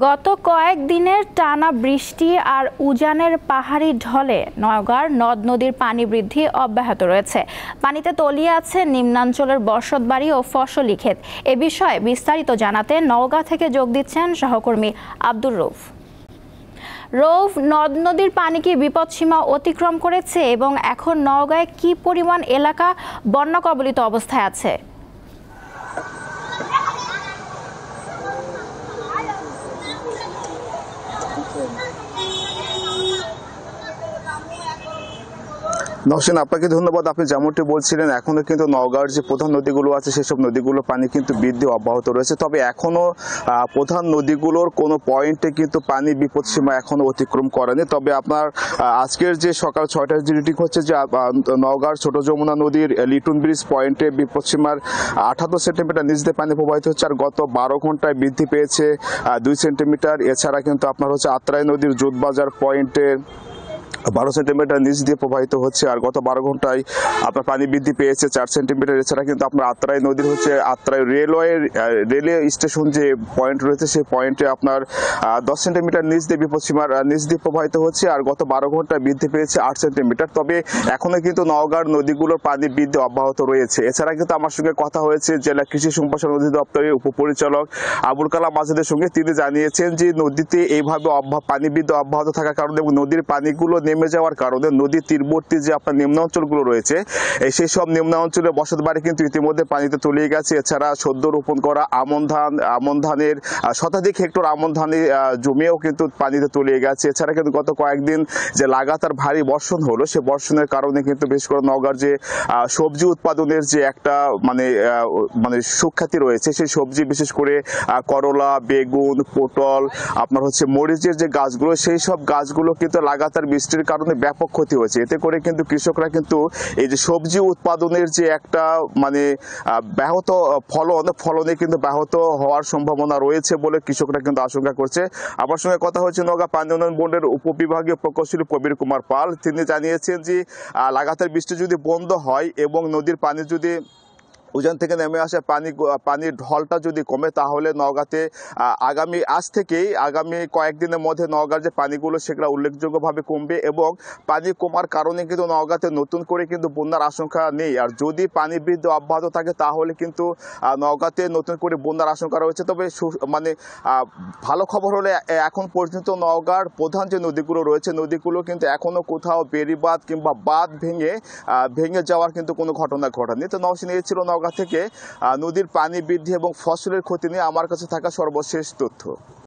গত কয়েকদিনের টানা বৃষ্টি আর উজানের পাহাড়ি ঢলে নওগাঁর নদ নদীর পানি বৃদ্ধি অব্যাহত রয়েছে। পানিতে তলিয়ে আছে নিম্নাঞ্চলের বসতবাড়ি ও ফসলি ক্ষেত। এ বিষয়ে বিস্তারিত জানাতে নওগাঁ থেকে যোগ দিচ্ছেন সহকর্মী আব্দুর রউফ। রউফ, নদ নদীর পানি কি বিপদসীমা অতিক্রম করেছে এবং এখন নওগাঁয় কি পরিমাণ এলাকা বন্যা কবলিত অবস্থায় আছে? নওশিন, আপনাকে ধন্যবাদ। আপনি যেমনটি বলছিলেন, এখনো কিন্তু নওগাঁর যে প্রধান নদীগুলো আছে সেসব নদীগুলোর পানি কিন্তু বৃদ্ধি অব্যাহত রয়েছে। তবে এখনো প্রধান নদীগুলোর কোনো পয়েন্টে কিন্তু পানি বিপদসীমা এখনো অতিক্রম করেনি। তবে আপনার আজকের যে সকাল 6টার যে রিডিং হচ্ছে যে নওগাঁর ছোট যমুনা নদীর লিটন ব্রিজ পয়েন্টে বিপদসীমার 78 সেন্টিমিটার নিচ দিয়ে পানি প্রবাহিত হচ্ছে, আর গত 12 ঘন্টায় বৃদ্ধি পেয়েছে 2 সেন্টিমিটার। এছাড়া কিন্তু আপনার হচ্ছে আত্রাই নদীর জোটবাজার পয়েন্টে 12 সেন্টিমিটার নিচ দিয়ে প্রবাহিত হচ্ছে, আর গত 12 ঘন্টায় আপনার পানি বৃদ্ধি পেয়েছে 4 সেন্টিমিটার। এছাড়া কিন্তু আপনার আত্রাই নদীর হচ্ছে আত্রাই রেলওয়ে স্টেশন যে পয়েন্ট রয়েছে সেই পয়েন্টে আপনার 10 সেন্টিমিটার নিচ দিয়ে বিপদসীমার নিচ দিয়ে প্রবাহিত হচ্ছে, আর গত 12 ঘন্টায় বৃদ্ধি পেয়েছে 8 সেন্টিমিটার। তবে এখনো কিন্তু নওগাঁর নদীগুলোর পানি বৃদ্ধি অব্যাহত রয়েছে। এছাড়া কিন্তু আমার সঙ্গে কথা হয়েছে জেলা কৃষি সম্প্রসারণ অধিদপ্তরের উপপরিচালক আবুল কালাম আজাদের সঙ্গে। তিনি জানিয়েছেন যে নদীতে এইভাবে পানি বৃদ্ধি অব্যাহত থাকার কারণে এবং নদীর পানিগুলো নেমে যাওয়ার কারণে নদীর তীরবর্তী যে আপনার নিম্নাঞ্চলগুলো রয়েছে সেই সব নিম্নাঞ্চলের বসতবাড়ি কিন্তু ইতিমধ্যে পানিতে তলিয়ে গেছে। এছাড়া সদ্য রোপণ করা আমন ধানের শতাধিক হেক্টর আমন ধানের জমিও কিন্তু পানিতে তলিয়ে গেছে। এছাড়া কিন্তু গত কয়েকদিন যে লাগাতার ভারী বর্ষণ হলো, সে বর্ষণের কারণে কিন্তু বেশ করে নওগাঁর যে সবজি উৎপাদনের যে একটা মানে সুখ্যাতি রয়েছে, সেই সবজি বিশেষ করে করলা, বেগুন, পটল, আপনার হচ্ছে মরিচের যে গাছগুলো, সেই সব গাছগুলো কিন্তু লাগাতার বৃষ্টির কারণে ব্যাপক ক্ষতি হয়েছে। এতে করে কিন্তু কৃষকরা কিন্তু এই যে সবজি উৎপাদনের যে একটা ব্যাহত ফলনে কিন্তু ব্যাহত হওয়ার সম্ভাবনা রয়েছে বলে কৃষকরা কিন্তু আশঙ্কা করছে। আমার সঙ্গে কথা হচ্ছে নওগাঁ পানি উন্নয়ন বোর্ডের উপবিভাগীয় প্রকৌশলী প্রবীর কুমার পাল। তিনি জানিয়েছেন যে লাগাতার বৃষ্টি যদি বন্ধ হয় এবং নদীর পানি যদি উজান থেকে নেমে আসে পানির ঢলটা যদি কমে, তাহলে নওগাঁতে আগামী কয়েকদিনের মধ্যে নওগাঁর যে পানিগুলো সেগুলো উল্লেখযোগ্যভাবে কমবে এবং পানি কমার কারণে কিন্তু নওগাঁতে নতুন করে কিন্তু বন্যার আশঙ্কা নেই। আর যদি পানি বৃদ্ধি অব্যাহত থাকে তাহলে কিন্তু নওগাঁতে নতুন করে বন্যার আশঙ্কা রয়েছে। তবে ভালো খবর হলে এখন পর্যন্ত নওগাঁর প্রধান যে নদীগুলো রয়েছে নদীগুলো কিন্তু এখনো কোথাও বেড়িবাঁধ কিংবা বাঁধ ভেঙে যাওয়ার কিন্তু কোনো ঘটনা ঘটেনি। তো নওশিন, এই ছিল নওগাঁ থেকে নদীর পানি বৃদ্ধি এবং ফসলের ক্ষতি নিয়ে আমার কাছে থাকা সর্বশেষ তথ্য।